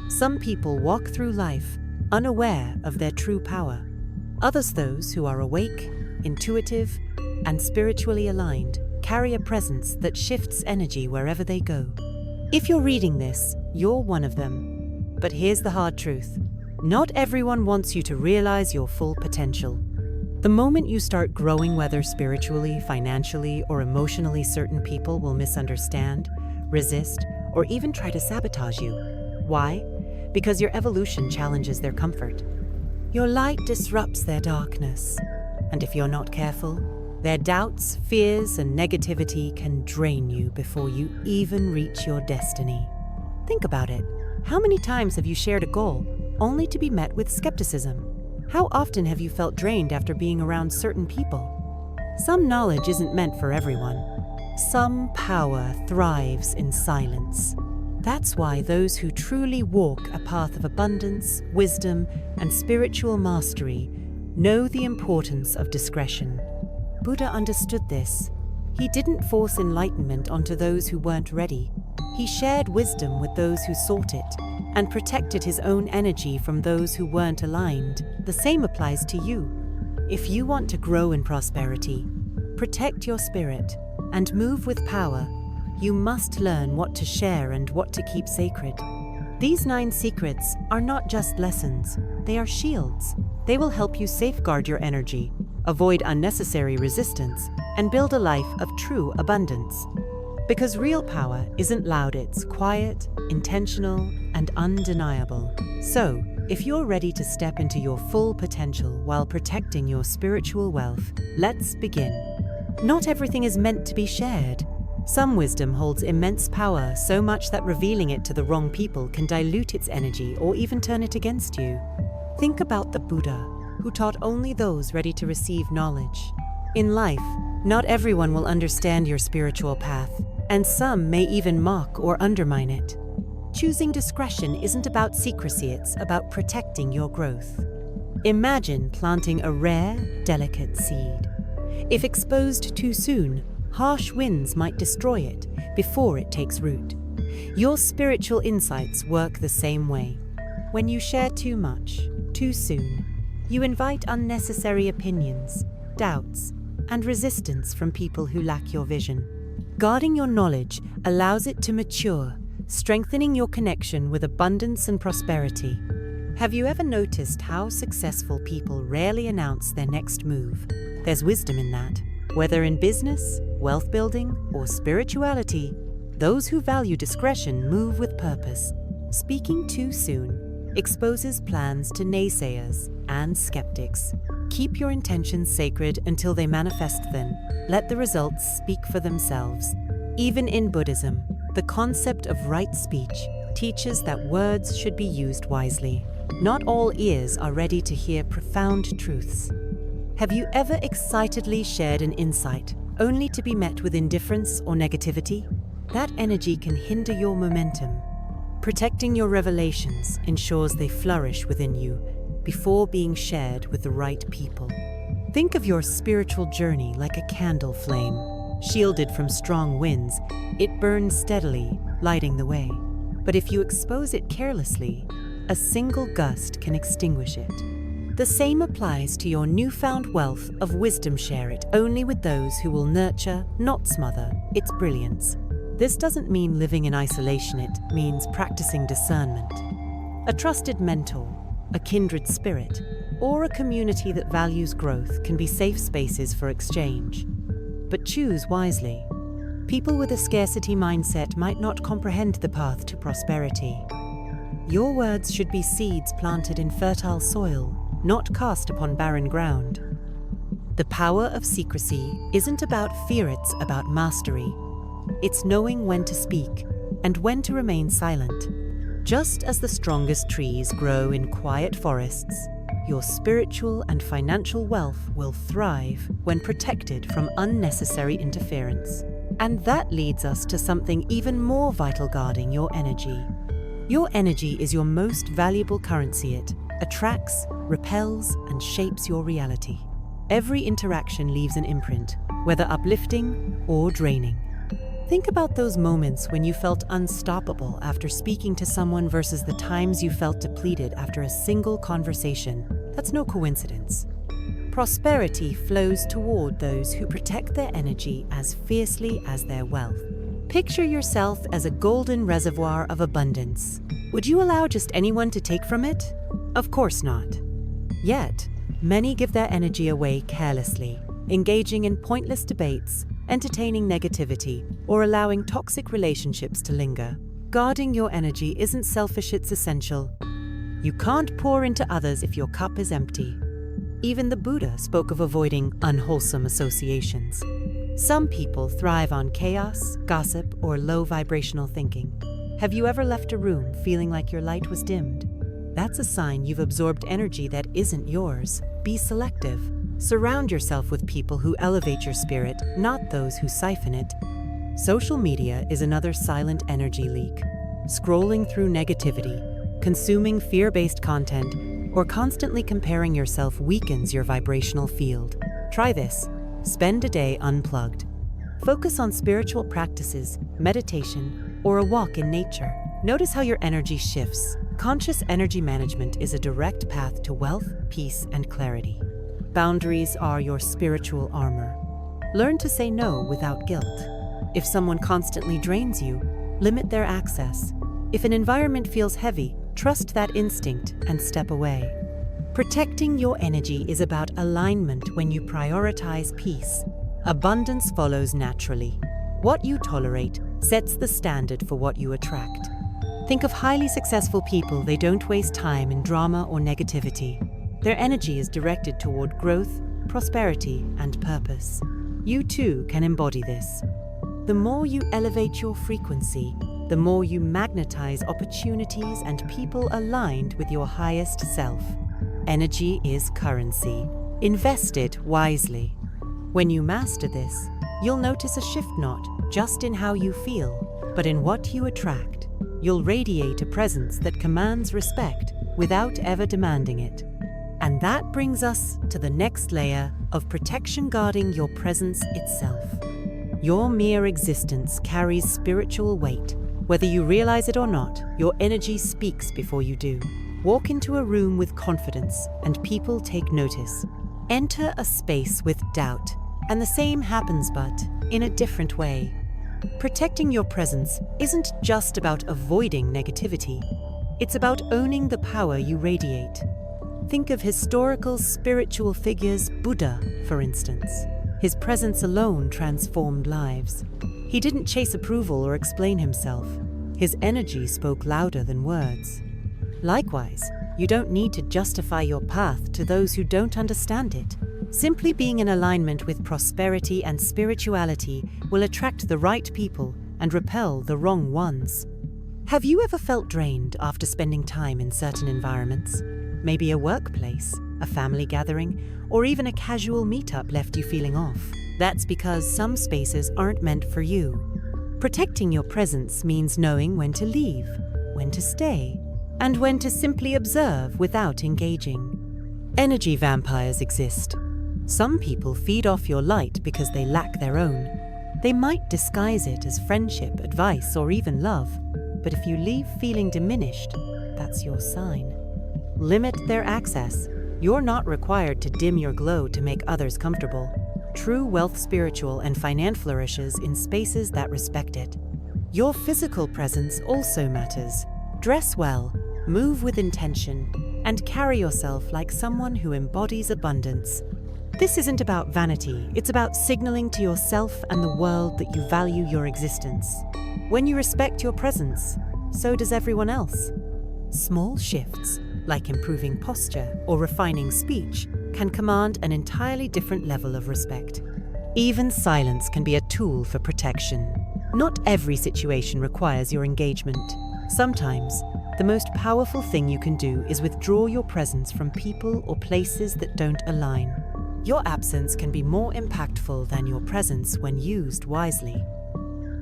Some people walk through life unaware of their true power. Others, those who are awake, intuitive, and spiritually aligned, carry a presence that shifts energy wherever they go. If you're reading this, you're one of them. But here's the hard truth. Not everyone wants you to realize your full potential. The moment you start growing, whether spiritually, financially, or emotionally, certain people will misunderstand, resist, or even try to sabotage you. Why? Because your evolution challenges their comfort. Your light disrupts their darkness. And if you're not careful, their doubts, fears, and negativity can drain you before you even reach your destiny. Think about it. How many times have you shared a goal only to be met with skepticism? How often have you felt drained after being around certain people? Some knowledge isn't meant for everyone. Some power thrives in silence. That's why those who truly walk a path of abundance, wisdom, and spiritual mastery know the importance of discretion. Buddha understood this. He didn't force enlightenment onto those who weren't ready. He shared wisdom with those who sought it and protected his own energy from those who weren't aligned. The same applies to you. If you want to grow in prosperity, protect your spirit, and move with power, you must learn what to share and what to keep sacred. These 9 secrets are not just lessons, they are shields. They will help you safeguard your energy, avoid unnecessary resistance, and build a life of true abundance. Because real power isn't loud, it's quiet, intentional, and undeniable. So, if you're ready to step into your full potential while protecting your spiritual wealth, let's begin. Not everything is meant to be shared. Some wisdom holds immense power, so much that revealing it to the wrong people can dilute its energy or even turn it against you. Think about the Buddha, who taught only those ready to receive knowledge. In life, not everyone will understand your spiritual path, and some may even mock or undermine it. Choosing discretion isn't about secrecy, it's about protecting your growth. Imagine planting a rare, delicate seed. If exposed too soon, harsh winds might destroy it before it takes root. Your spiritual insights work the same way. When you share too much, too soon, you invite unnecessary opinions, doubts, and resistance from people who lack your vision. Guarding your knowledge allows it to mature, strengthening your connection with abundance and prosperity. Have you ever noticed how successful people rarely announce their next move? There's wisdom in that. Whether in business, wealth building, or spirituality, those who value discretion move with purpose. Speaking too soon exposes plans to naysayers and skeptics. Keep your intentions sacred until they manifest them. Let the results speak for themselves. Even in Buddhism, the concept of right speech teaches that words should be used wisely. Not all ears are ready to hear profound truths. Have you ever excitedly shared an insight, only to be met with indifference or negativity? That energy can hinder your momentum. Protecting your revelations ensures they flourish within you before being shared with the right people. Think of your spiritual journey like a candle flame. Shielded from strong winds, it burns steadily, lighting the way. But if you expose it carelessly, a single gust can extinguish it. The same applies to your newfound wealth of wisdom. Share it only with those who will nurture, not smother, its brilliance. This doesn't mean living in isolation, it means practicing discernment. A trusted mentor, a kindred spirit, or a community that values growth can be safe spaces for exchange. But choose wisely. People with a scarcity mindset might not comprehend the path to prosperity. Your words should be seeds planted in fertile soil, not cast upon barren ground. The power of secrecy isn't about fear, it's about mastery. It's knowing when to speak and when to remain silent. Just as the strongest trees grow in quiet forests, your spiritual and financial wealth will thrive when protected from unnecessary interference. And that leads us to something even more vital: guarding your energy. Your energy is your most valuable currency. It attracts, repels, and shapes your reality. Every interaction leaves an imprint, whether uplifting or draining. Think about those moments when you felt unstoppable after speaking to someone versus the times you felt depleted after a single conversation. That's no coincidence. Prosperity flows toward those who protect their energy as fiercely as their wealth. Picture yourself as a golden reservoir of abundance. Would you allow just anyone to take from it? Of course not. Yet, many give their energy away carelessly, engaging in pointless debates, entertaining negativity, or allowing toxic relationships to linger. Guarding your energy isn't selfish, it's essential. You can't pour into others if your cup is empty. Even the Buddha spoke of avoiding unwholesome associations. Some people thrive on chaos, gossip, or low vibrational thinking. Have you ever left a room feeling like your light was dimmed? That's a sign you've absorbed energy that isn't yours. Be selective. Surround yourself with people who elevate your spirit, not those who siphon it. Social media is another silent energy leak. Scrolling through negativity, consuming fear-based content, or constantly comparing yourself weakens your vibrational field. Try this. Spend a day unplugged. Focus on spiritual practices, meditation, or a walk in nature. Notice how your energy shifts. Conscious energy management is a direct path to wealth, peace, and clarity. Boundaries are your spiritual armor. Learn to say no without guilt. If someone constantly drains you, limit their access. If an environment feels heavy, trust that instinct and step away. Protecting your energy is about alignment. When you prioritize peace, abundance follows naturally. What you tolerate sets the standard for what you attract. Think of highly successful people. They don't waste time in drama or negativity. Their energy is directed toward growth, prosperity, and purpose. You too can embody this. The more you elevate your frequency, the more you magnetize opportunities and people aligned with your highest self. Energy is currency. Invest it wisely. When you master this, you'll notice a shift not just in how you feel, but in what you attract. You'll radiate a presence that commands respect without ever demanding it. And that brings us to the next layer of protection: guarding your presence itself. Your mere existence carries spiritual weight. Whether you realize it or not, your energy speaks before you do. Walk into a room with confidence, and people take notice. Enter a space with doubt, and the same happens, but in a different way. Protecting your presence isn't just about avoiding negativity. It's about owning the power you radiate. Think of historical spiritual figures, Buddha, for instance. His presence alone transformed lives. He didn't chase approval or explain himself. His energy spoke louder than words. Likewise, you don't need to justify your path to those who don't understand it. Simply being in alignment with prosperity and spirituality will attract the right people and repel the wrong ones. Have you ever felt drained after spending time in certain environments? Maybe a workplace, a family gathering, or even a casual meetup left you feeling off. That's because some spaces aren't meant for you. Protecting your presence means knowing when to leave, when to stay, and when to simply observe without engaging. Energy vampires exist. Some people feed off your light because they lack their own. They might disguise it as friendship, advice, or even love. But if you leave feeling diminished, that's your sign. Limit their access. You're not required to dim your glow to make others comfortable. True wealth, spiritual, and financial flourishes in spaces that respect it. Your physical presence also matters. Dress well, move with intention, and carry yourself like someone who embodies abundance. This isn't about vanity, it's about signaling to yourself and the world that you value your existence. When you respect your presence, so does everyone else. Small shifts, like improving posture or refining speech, can command an entirely different level of respect. Even silence can be a tool for protection. Not every situation requires your engagement. Sometimes, the most powerful thing you can do is withdraw your presence from people or places that don't align. Your absence can be more impactful than your presence when used wisely.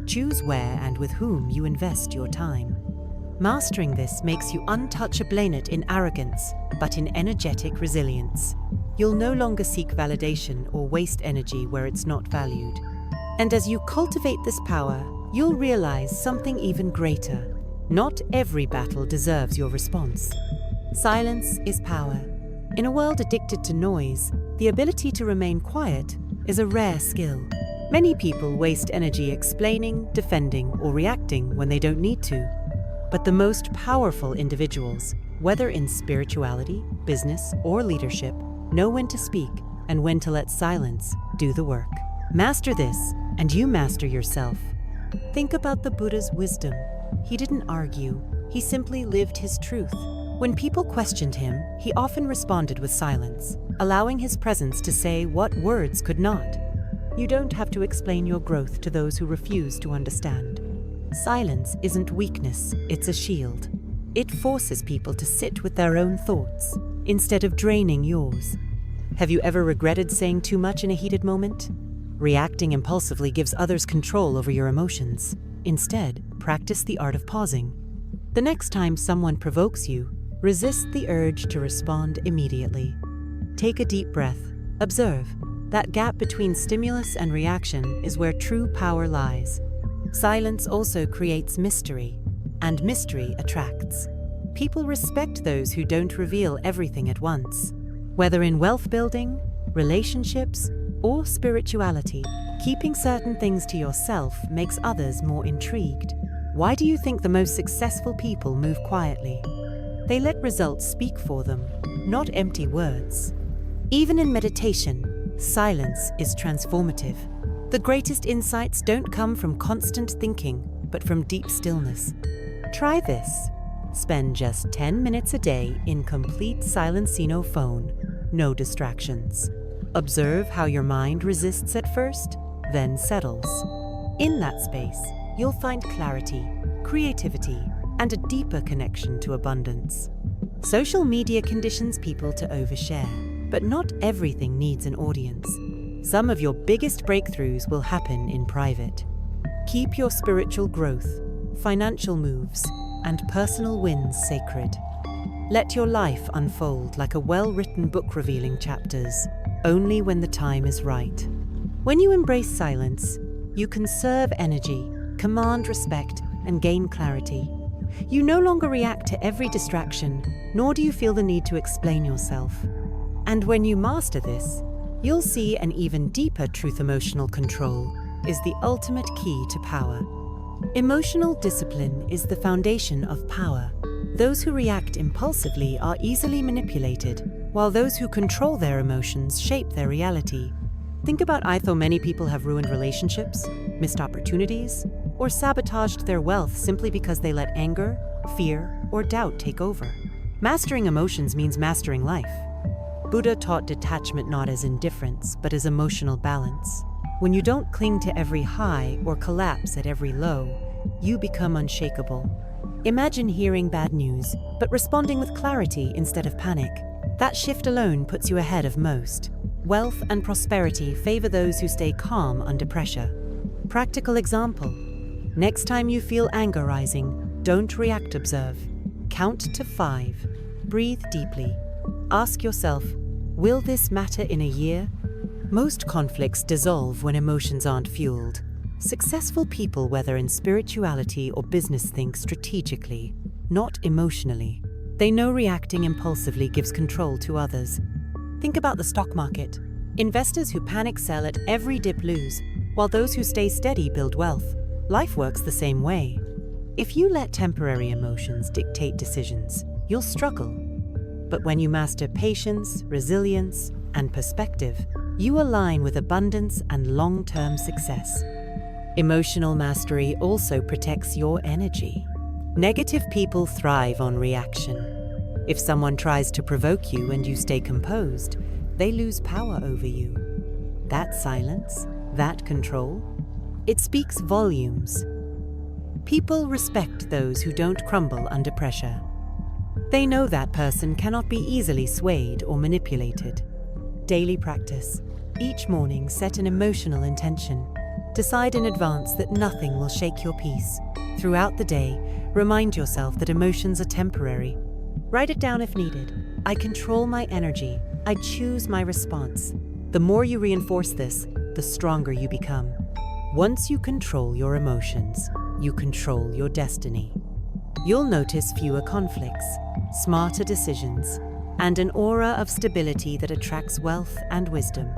Choose where and with whom you invest your time. Mastering this makes you untouchable not in arrogance, but in energetic resilience. You'll no longer seek validation or waste energy where it's not valued. And as you cultivate this power, you'll realize something even greater. Not every battle deserves your response. Silence is power. In a world addicted to noise, the ability to remain quiet is a rare skill. Many people waste energy explaining, defending, or reacting when they don't need to. But the most powerful individuals, whether in spirituality, business, or leadership, know when to speak and when to let silence do the work. Master this, and you master yourself. Think about the Buddha's wisdom. He didn't argue, he simply lived his truth. When people questioned him, he often responded with silence, allowing his presence to say what words could not. You don't have to explain your growth to those who refuse to understand. Silence isn't weakness, it's a shield. It forces people to sit with their own thoughts, instead of draining yours. Have you ever regretted saying too much in a heated moment? Reacting impulsively gives others control over your emotions. Instead, practice the art of pausing. The next time someone provokes you, resist the urge to respond immediately. Take a deep breath. Observe. That gap between stimulus and reaction is where true power lies. Silence also creates mystery, and mystery attracts. People respect those who don't reveal everything at once. Whether in wealth building, relationships, or spirituality, keeping certain things to yourself makes others more intrigued. Why do you think the most successful people move quietly? They let results speak for them, not empty words. Even in meditation, silence is transformative. The greatest insights don't come from constant thinking, but from deep stillness. Try this. Spend just 10 minutes a day in complete silence, no phone, no distractions. Observe how your mind resists at first, then settles. In that space, you'll find clarity, creativity, and a deeper connection to abundance. Social media conditions people to overshare, but not everything needs an audience. Some of your biggest breakthroughs will happen in private. Keep your spiritual growth, financial moves, and personal wins sacred. Let your life unfold like a well-written book revealing chapters, only when the time is right. When you embrace silence, you conserve energy, command respect, and gain clarity. You no longer react to every distraction, nor do you feel the need to explain yourself. And when you master this, you'll see an even deeper truth. Emotional control is the ultimate key to power. Emotional discipline is the foundation of power. Those who react impulsively are easily manipulated, while those who control their emotions shape their reality. Think about how many people have ruined relationships, missed opportunities, or sabotaged their wealth simply because they let anger, fear, or doubt take over. Mastering emotions means mastering life. Buddha taught detachment not as indifference, but as emotional balance. When you don't cling to every high or collapse at every low, you become unshakable. Imagine hearing bad news, but responding with clarity instead of panic. That shift alone puts you ahead of most. Wealth and prosperity favor those who stay calm under pressure. Practical example. Next time you feel anger rising, don't react, observe. Count to 5. Breathe deeply. Ask yourself, will this matter in a year? Most conflicts dissolve when emotions aren't fueled. Successful people, whether in spirituality or business, think strategically, not emotionally. They know reacting impulsively gives control to others. Think about the stock market. Investors who panic sell at every dip lose, while those who stay steady build wealth. Life works the same way. If you let temporary emotions dictate decisions, you'll struggle. But when you master patience, resilience, and perspective, you align with abundance and long-term success. Emotional mastery also protects your energy. Negative people thrive on reaction. If someone tries to provoke you and you stay composed, they lose power over you. That silence, that control, it speaks volumes. People respect those who don't crumble under pressure. They know that person cannot be easily swayed or manipulated. Daily practice. Each morning, set an emotional intention. Decide in advance that nothing will shake your peace. Throughout the day, remind yourself that emotions are temporary. Write it down if needed. I control my energy. I choose my response. The more you reinforce this, the stronger you become. Once you control your emotions, you control your destiny. You'll notice fewer conflicts, smarter decisions, and an aura of stability that attracts wealth and wisdom.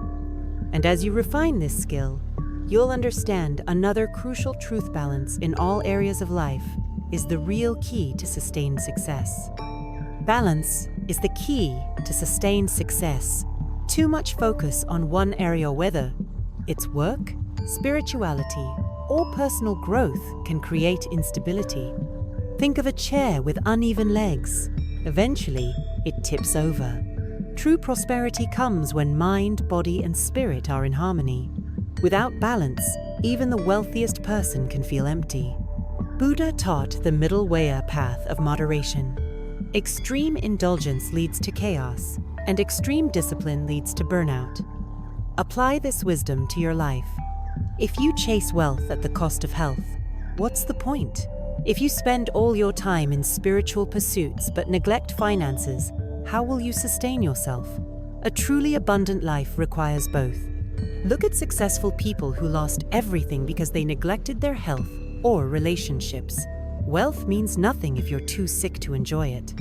And as you refine this skill, you'll understand another crucial truth: balance in all areas of life is the real key to sustained success. Balance is the key to sustained success. Too much focus on one area, whether it's work, spirituality, or personal growth, can create instability. Think of a chair with uneven legs. Eventually, it tips over. True prosperity comes when mind, body, and spirit are in harmony. Without balance, even the wealthiest person can feel empty. Buddha taught the middle way, a path of moderation. Extreme indulgence leads to chaos, and extreme discipline leads to burnout. Apply this wisdom to your life. If you chase wealth at the cost of health, what's the point? If you spend all your time in spiritual pursuits but neglect finances, how will you sustain yourself? A truly abundant life requires both. Look at successful people who lost everything because they neglected their health or relationships. Wealth means nothing if you're too sick to enjoy it.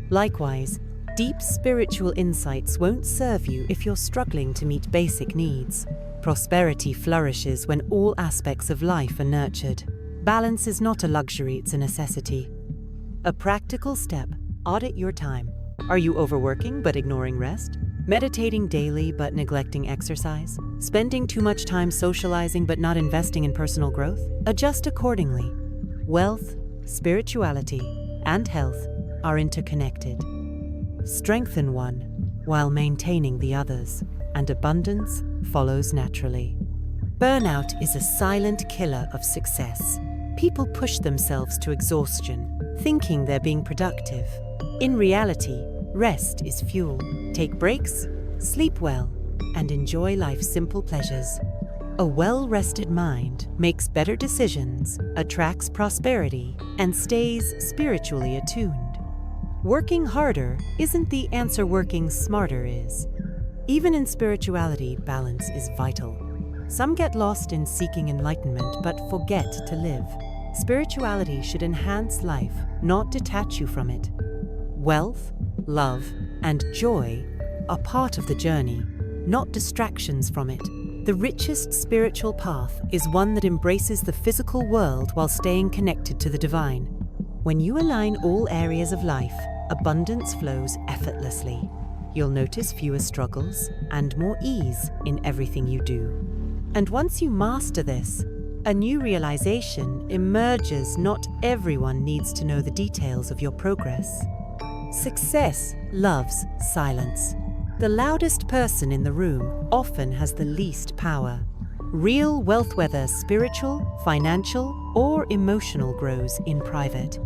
Likewise, deep spiritual insights won't serve you if you're struggling to meet basic needs. Prosperity flourishes when all aspects of life are nurtured. Balance is not a luxury, it's a necessity. A practical step: audit your time. Are you overworking but ignoring rest? Meditating daily but neglecting exercise? Spending too much time socializing but not investing in personal growth? Adjust accordingly. Wealth, spirituality, and health are interconnected. Strengthen one while maintaining the others, and abundance follows naturally. Burnout is a silent killer of success. People push themselves to exhaustion, thinking they're being productive. In reality, rest is fuel. Take breaks, sleep well, and enjoy life's simple pleasures. A well-rested mind makes better decisions, attracts prosperity, and stays spiritually attuned. Working harder isn't the answer, working smarter is. Even in spirituality, balance is vital. Some get lost in seeking enlightenment but forget to live. Spirituality should enhance life, not detach you from it. Wealth, love, and joy are part of the journey, not distractions from it. The richest spiritual path is one that embraces the physical world while staying connected to the divine. When you align all areas of life, abundance flows effortlessly. You'll notice fewer struggles and more ease in everything you do. And once you master this, a new realization emerges: not everyone needs to know the details of your progress. Success loves silence. The loudest person in the room often has the least power. Real wealth, whether spiritual, financial, or emotional, grows in private.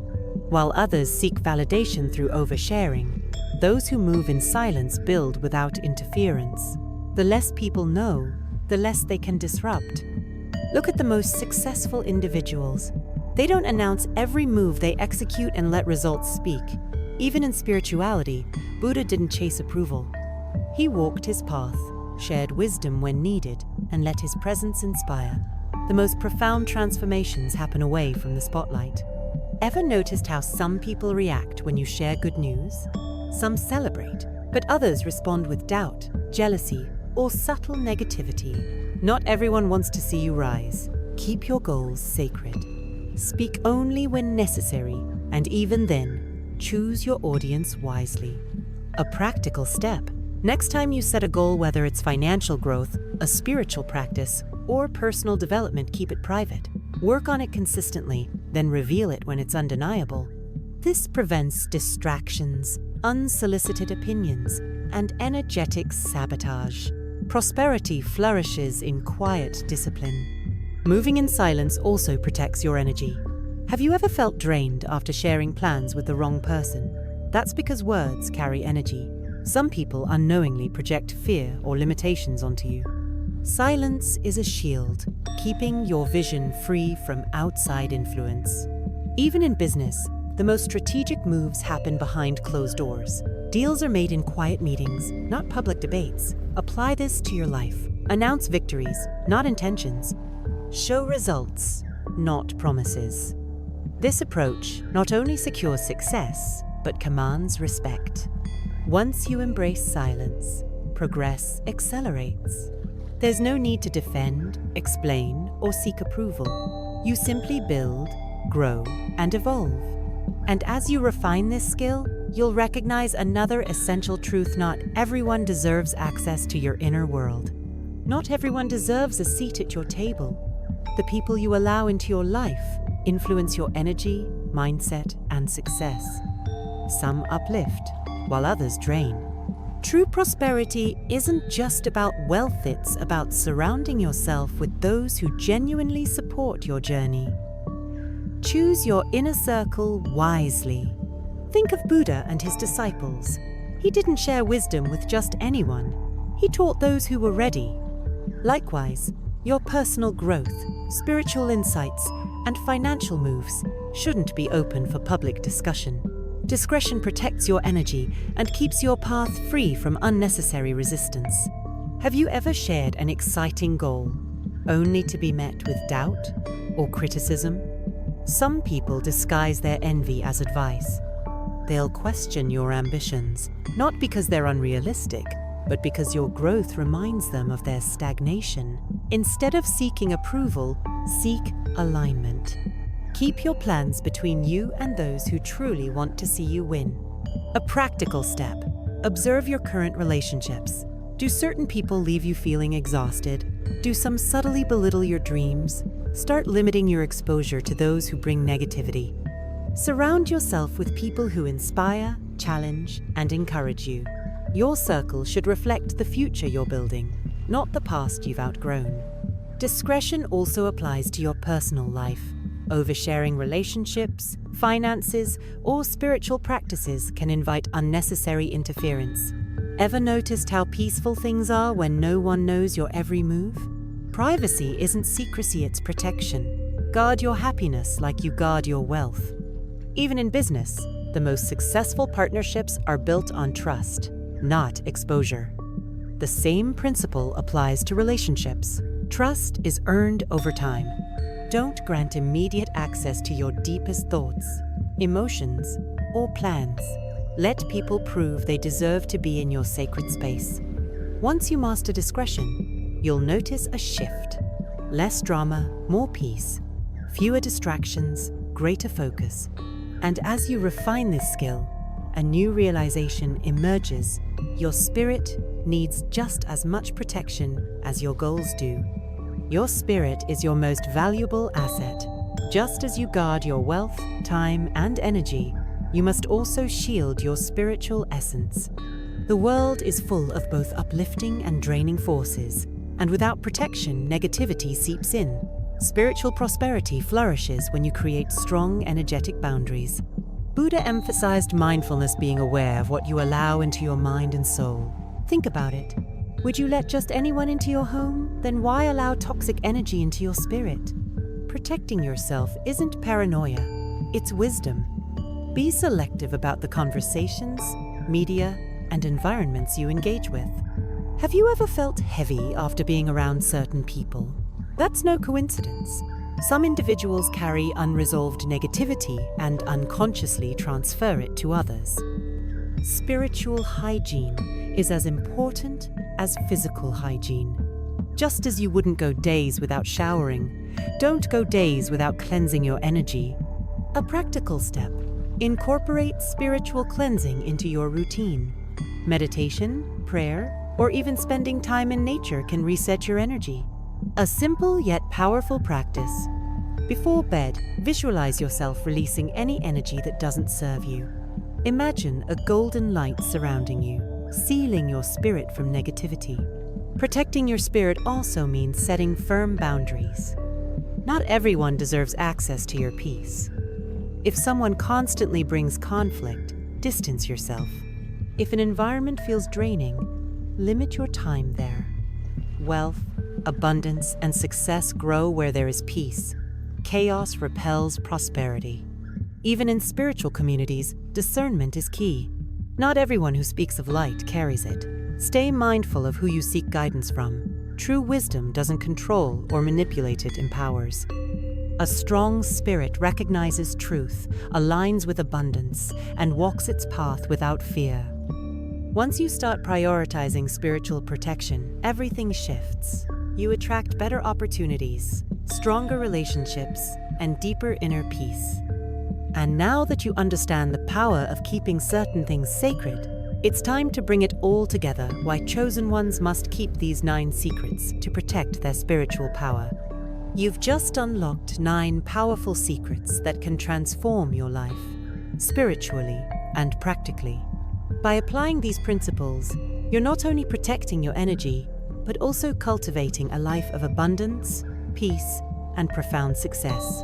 While others seek validation through oversharing, those who move in silence build without interference. The less people know, the less they can disrupt. Look at the most successful individuals. They don't announce every move, they execute and let results speak. Even in spirituality, Buddha didn't chase approval. He walked his path, shared wisdom when needed, and let his presence inspire. The most profound transformations happen away from the spotlight. Ever noticed how some people react when you share good news? Some celebrate, but others respond with doubt, jealousy, or subtle negativity. Not everyone wants to see you rise. Keep your goals sacred. Speak only when necessary, and even then, choose your audience wisely. A practical step: next time you set a goal, whether it's financial growth, a spiritual practice, or personal development, keep it private. Work on it consistently, then reveal it when it's undeniable. This prevents distractions, unsolicited opinions, and energetic sabotage. Prosperity flourishes in quiet discipline. Moving in silence also protects your energy. Have you ever felt drained after sharing plans with the wrong person? That's because words carry energy. Some people unknowingly project fear or limitations onto you. Silence is a shield, keeping your vision free from outside influence. Even in business, the most strategic moves happen behind closed doors. Deals are made in quiet meetings, not public debates. Apply this to your life. Announce victories, not intentions. Show results, not promises. This approach not only secures success, but commands respect. Once you embrace silence, progress accelerates. There's no need to defend, explain, or seek approval. You simply build, grow, and evolve. And as you refine this skill, you'll recognize another essential truth: not everyone deserves access to your inner world. Not everyone deserves a seat at your table. The people you allow into your life influence your energy, mindset, and success. Some uplift, while others drain. True prosperity isn't just about wealth, it's about surrounding yourself with those who genuinely support your journey. Choose your inner circle wisely. Think of Buddha and his disciples. He didn't share wisdom with just anyone. He taught those who were ready. Likewise, your personal growth, spiritual insights, and financial moves shouldn't be open for public discussion. Discretion protects your energy and keeps your path free from unnecessary resistance. Have you ever shared an exciting goal, only to be met with doubt or criticism? Some people disguise their envy as advice. They'll question your ambitions, not because they're unrealistic, but because your growth reminds them of their stagnation. Instead of seeking approval, seek alignment. Keep your plans between you and those who truly want to see you win. A practical step: observe your current relationships. Do certain people leave you feeling exhausted? Do some subtly belittle your dreams? Start limiting your exposure to those who bring negativity. Surround yourself with people who inspire, challenge, and encourage you. Your circle should reflect the future you're building, not the past you've outgrown. Discretion also applies to your personal life. Oversharing relationships, finances, or spiritual practices can invite unnecessary interference. Ever noticed how peaceful things are when no one knows your every move? Privacy isn't secrecy, it's protection. Guard your happiness like you guard your wealth. Even in business, the most successful partnerships are built on trust, not exposure. The same principle applies to relationships. Trust is earned over time. Don't grant immediate access to your deepest thoughts, emotions, or plans. Let people prove they deserve to be in your sacred space. Once you master discretion, you'll notice a shift. Less drama, more peace, fewer distractions, greater focus. And as you refine this skill, a new realization emerges: your spirit needs just as much protection as your goals do. Your spirit is your most valuable asset. Just as you guard your wealth, time, and energy, you must also shield your spiritual essence. The world is full of both uplifting and draining forces, and without protection, negativity seeps in. Spiritual prosperity flourishes when you create strong, energetic boundaries. Buddha emphasized mindfulness, being aware of what you allow into your mind and soul. Think about it. Would you let just anyone into your home? Then why allow toxic energy into your spirit? Protecting yourself isn't paranoia, it's wisdom. Be selective about the conversations, media, and environments you engage with. Have you ever felt heavy after being around certain people? That's no coincidence. Some individuals carry unresolved negativity and unconsciously transfer it to others. Spiritual hygiene is as important as physical hygiene. Just as you wouldn't go days without showering, don't go days without cleansing your energy. A practical step: incorporate spiritual cleansing into your routine. Meditation, prayer, or even spending time in nature can reset your energy. A simple yet powerful practice. Before bed, visualize yourself releasing any energy that doesn't serve you. Imagine a golden light surrounding you, sealing your spirit from negativity. Protecting your spirit also means setting firm boundaries. Not everyone deserves access to your peace. If someone constantly brings conflict, distance yourself. If an environment feels draining, limit your time there. Wealth, abundance, and success grow where there is peace. Chaos repels prosperity. Even in spiritual communities, discernment is key. Not everyone who speaks of light carries it. Stay mindful of who you seek guidance from. True wisdom doesn't control or manipulate, it empowers. A strong spirit recognizes truth, aligns with abundance, and walks its path without fear. Once you start prioritizing spiritual protection, everything shifts. You attract better opportunities, stronger relationships, and deeper inner peace. And now that you understand the power of keeping certain things sacred, it's time to bring it all together why chosen ones must keep these 9 secrets to protect their spiritual power. You've just unlocked 9 powerful secrets that can transform your life, spiritually and practically. By applying these principles, you're not only protecting your energy, but also cultivating a life of abundance, peace, and profound success.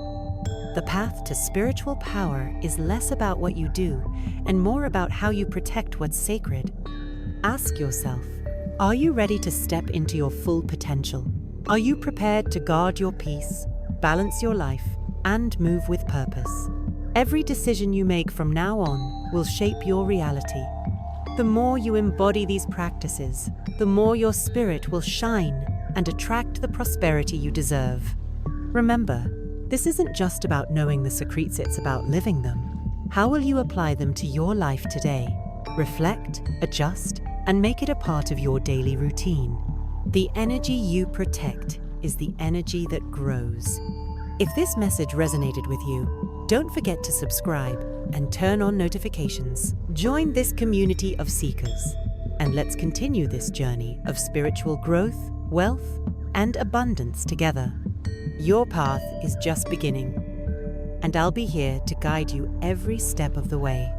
The path to spiritual power is less about what you do and more about how you protect what's sacred. Ask yourself, are you ready to step into your full potential? Are you prepared to guard your peace, balance your life, and move with purpose? Every decision you make from now on will shape your reality. The more you embody these practices, the more your spirit will shine and attract the prosperity you deserve. Remember, this isn't just about knowing the secrets, it's about living them. How will you apply them to your life today? Reflect, adjust, and make it a part of your daily routine. The energy you protect is the energy that grows. If this message resonated with you, don't forget to subscribe and turn on notifications. Join this community of seekers, and let's continue this journey of spiritual growth, wealth, and abundance together. Your path is just beginning, and I'll be here to guide you every step of the way.